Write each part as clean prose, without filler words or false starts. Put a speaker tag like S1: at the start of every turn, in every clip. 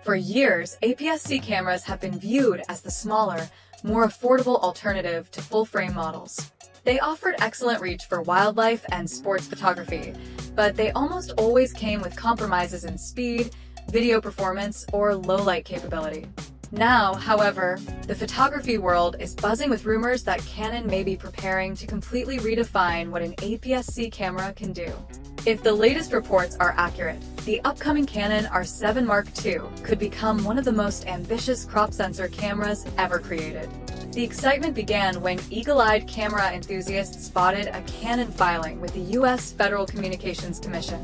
S1: For years, APS-C cameras have been viewed as the smaller, more affordable alternative to full-frame models. They offered excellent reach for wildlife and sports photography, but they almost always came with compromises in speed, video performance, or low-light capability. Now, however, the photography world is buzzing with rumors that Canon may be preparing to completely redefine what an APS-C camera can do. If the latest reports are accurate, the upcoming Canon R7 Mark II could become one of the most ambitious crop sensor cameras ever created. The excitement began when eagle-eyed camera enthusiasts spotted a Canon filing with the U.S. Federal Communications Commission.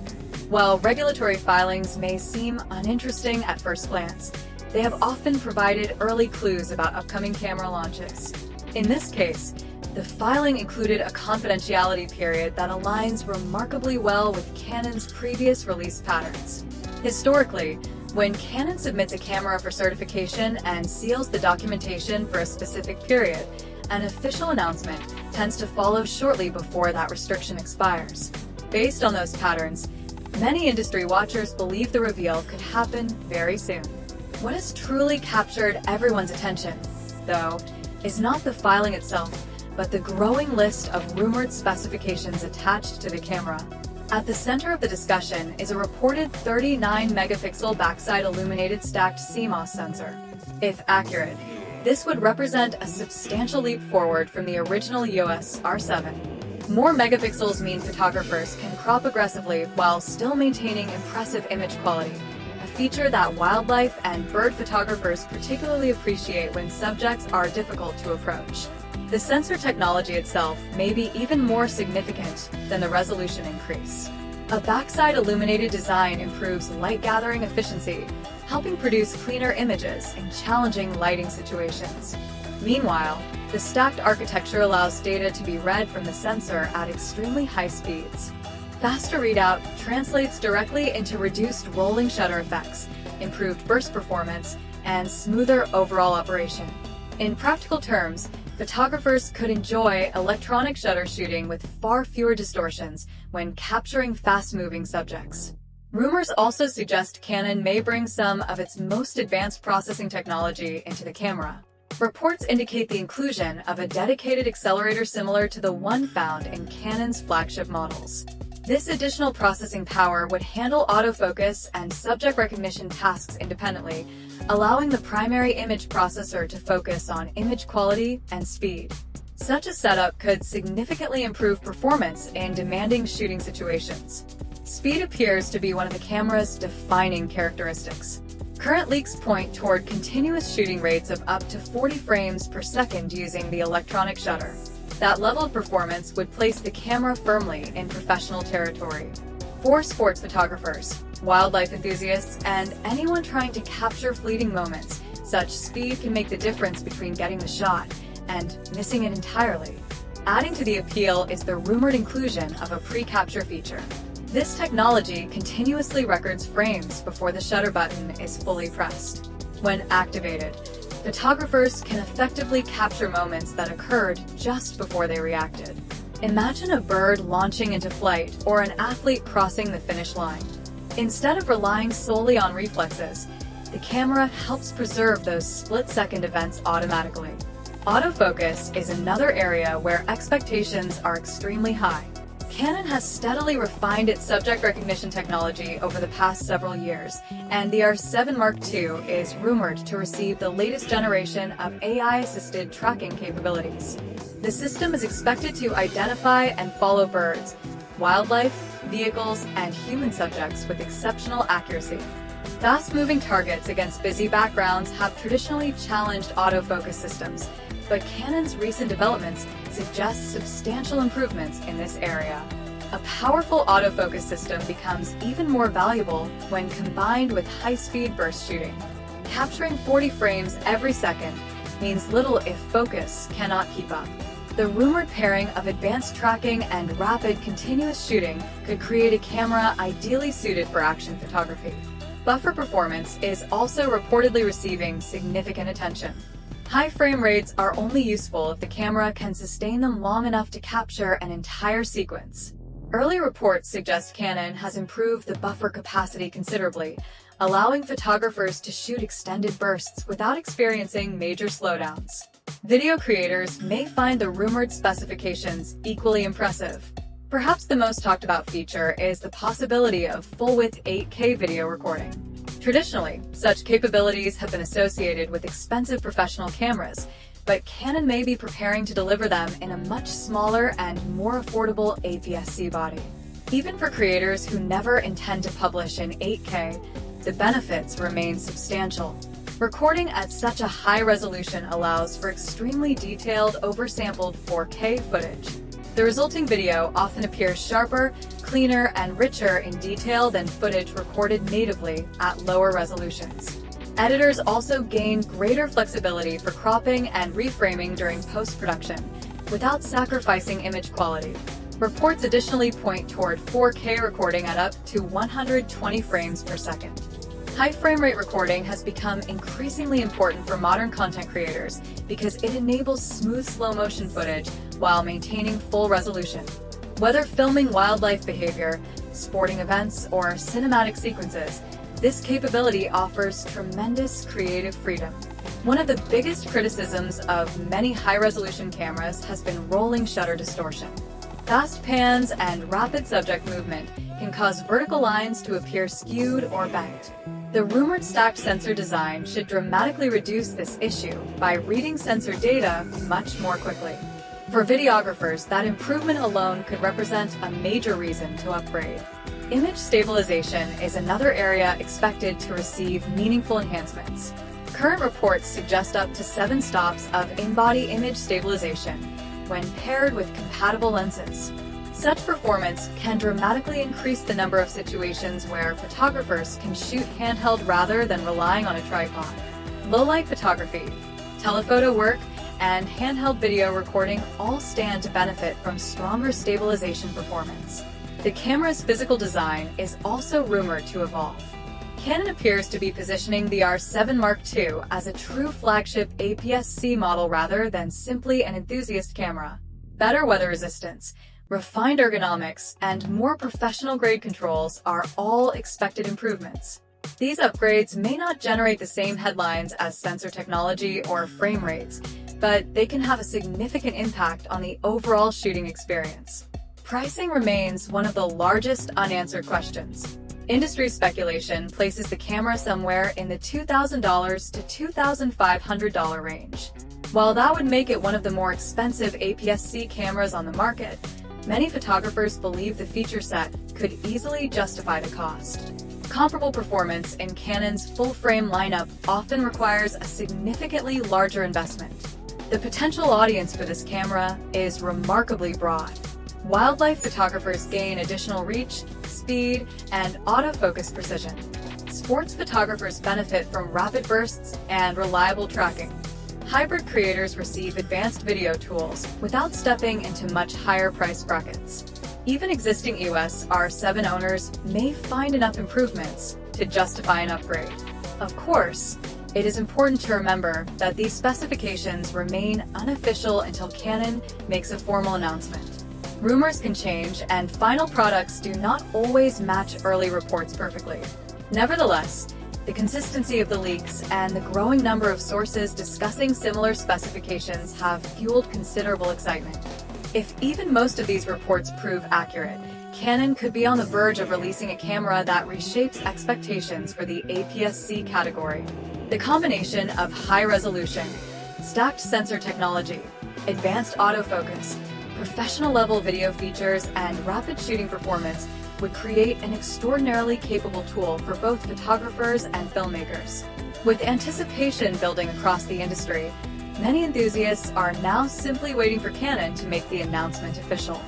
S1: While regulatory filings may seem uninteresting at first glance, they have often provided early clues about upcoming camera launches. In this case, the filing included a confidentiality period that aligns remarkably well with Canon's previous release patterns. Historically, when Canon submits a camera for certification and seals the documentation for a specific period, an official announcement tends to follow shortly before that restriction expires. Based on those patterns, many industry watchers believe the reveal could happen very soon. What has truly captured everyone's attention, though, is not the filing itself, but the growing list of rumored specifications attached to the camera. At the center of the discussion is a reported 39-megapixel backside illuminated stacked CMOS sensor. If accurate, this would represent a substantial leap forward from the original EOS R7. More megapixels mean photographers can crop aggressively while still maintaining impressive image quality, a feature that wildlife and bird photographers particularly appreciate when subjects are difficult to approach. The sensor technology itself may be even more significant than the resolution increase. A backside illuminated design improves light gathering efficiency, helping produce cleaner images in challenging lighting situations. Meanwhile, the stacked architecture allows data to be read from the sensor at extremely high speeds. Faster readout translates directly into reduced rolling shutter effects, improved burst performance, and smoother overall operation. In practical terms, photographers could enjoy electronic shutter shooting with far fewer distortions when capturing fast-moving subjects. Rumors also suggest Canon may bring some of its most advanced processing technology into the camera. Reports indicate the inclusion of a dedicated accelerator similar to the one found in Canon's flagship models. This additional processing power would handle autofocus and subject recognition tasks independently, allowing the primary image processor to focus on image quality and speed. Such a setup could significantly improve performance in demanding shooting situations. Speed appears to be one of the camera's defining characteristics. Current leaks point toward continuous shooting rates of up to 40 frames per second using the electronic shutter. That level of performance would place the camera firmly in professional territory. For sports photographers, wildlife enthusiasts, and anyone trying to capture fleeting moments, such speed can make the difference between getting the shot and missing it entirely. Adding to the appeal is the rumored inclusion of a pre-capture feature. This technology continuously records frames before the shutter button is fully pressed. When activated, photographers can effectively capture moments that occurred just before they reacted. Imagine a bird launching into flight or an athlete crossing the finish line. Instead of relying solely on reflexes, the camera helps preserve those split-second events automatically. Autofocus is another area where expectations are extremely high. Canon has steadily refined its subject recognition technology over the past several years, and the R7 Mark II is rumored to receive the latest generation of AI-assisted tracking capabilities. The system is expected to identify and follow birds, wildlife, vehicles, and human subjects with exceptional accuracy. Fast-moving targets against busy backgrounds have traditionally challenged autofocus systems, but Canon's recent developments suggest substantial improvements in this area. A powerful autofocus system becomes even more valuable when combined with high-speed burst shooting. Capturing 40 frames every second means little if focus cannot keep up. The rumored pairing of advanced tracking and rapid continuous shooting could create a camera ideally suited for action photography. Buffer performance is also reportedly receiving significant attention. High frame rates are only useful if the camera can sustain them long enough to capture an entire sequence. Early reports suggest Canon has improved the buffer capacity considerably, allowing photographers to shoot extended bursts without experiencing major slowdowns. Video creators may find the rumored specifications equally impressive. Perhaps the most talked about feature is the possibility of full-width 8K video recording. Traditionally, such capabilities have been associated with expensive professional cameras, but Canon may be preparing to deliver them in a much smaller and more affordable APS-C body. Even for creators who never intend to publish in 8K, the benefits remain substantial. Recording at such a high resolution allows for extremely detailed, oversampled 4K footage. The resulting video often appears sharper, cleaner, and richer in detail than footage recorded natively at lower resolutions. Editors also gain greater flexibility for cropping and reframing during post-production, without sacrificing image quality. Reports additionally point toward 4K recording at up to 120 frames per second. High frame rate recording has become increasingly important for modern content creators because it enables smooth slow motion footage while maintaining full resolution. Whether filming wildlife behavior, sporting events, or cinematic sequences, this capability offers tremendous creative freedom. One of the biggest criticisms of many high-resolution cameras has been rolling shutter distortion. Fast pans and rapid subject movement can cause vertical lines to appear skewed or bent. The rumored stacked sensor design should dramatically reduce this issue by reading sensor data much more quickly. For videographers, that improvement alone could represent a major reason to upgrade. Image stabilization is another area expected to receive meaningful enhancements. Current reports suggest up to 7 stops of in-body image stabilization when paired with compatible lenses. Such performance can dramatically increase the number of situations where photographers can shoot handheld rather than relying on a tripod. Low-light photography, telephoto work, and handheld video recording all stand to benefit from stronger stabilization performance. The camera's physical design is also rumored to evolve. Canon appears to be positioning the R7 Mark II as a true flagship APS-C model rather than simply an enthusiast camera. Better weather resistance, refined ergonomics, and more professional-grade controls are all expected improvements. These upgrades may not generate the same headlines as sensor technology or frame rates, but they can have a significant impact on the overall shooting experience. Pricing remains one of the largest unanswered questions. Industry speculation places the camera somewhere in the $2,000 to $2,500 range. While that would make it one of the more expensive APS-C cameras on the market, many photographers believe the feature set could easily justify the cost. Comparable performance in Canon's full-frame lineup often requires a significantly larger investment. The potential audience for this camera is remarkably broad. Wildlife photographers gain additional reach, speed, and autofocus precision. Sports photographers benefit from rapid bursts and reliable tracking. Hybrid creators receive advanced video tools without stepping into much higher price brackets. Even existing EOS R7 owners may find enough improvements to justify an upgrade. Of course, it is important to remember that these specifications remain unofficial until Canon makes a formal announcement. Rumors can change, and final products do not always match early reports perfectly. Nevertheless, the consistency of the leaks and the growing number of sources discussing similar specifications have fueled considerable excitement. If even most of these reports prove accurate, Canon could be on the verge of releasing a camera that reshapes expectations for the APS-C category. The combination of high resolution, stacked sensor technology, advanced autofocus, professional-level video features, and rapid shooting performance would create an extraordinarily capable tool for both photographers and filmmakers. With anticipation building across the industry, many enthusiasts are now simply waiting for Canon to make the announcement official.